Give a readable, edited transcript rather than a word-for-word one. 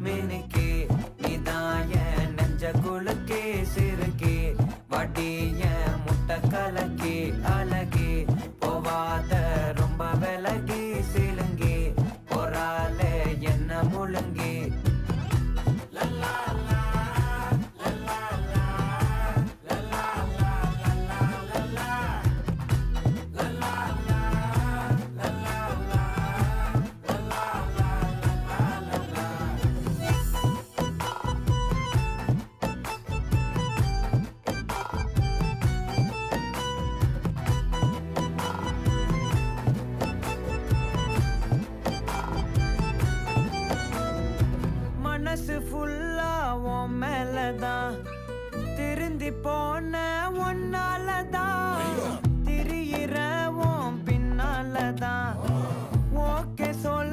மினுக்கே நீதான் என் நெஞ்ச குலுக்கே சிறுக்கே வடிய முட்டை கலக்கே அழகே போவாத ரொம்ப விலகி சிலுங்கி போறாலே என்ன முழுங்கி மனசு ஃபுல்லா உன் மேலதான் திருந்தி போன ஒன்னாலதான் திரியிற உன் பின்னாலதான் ஓகே சொல்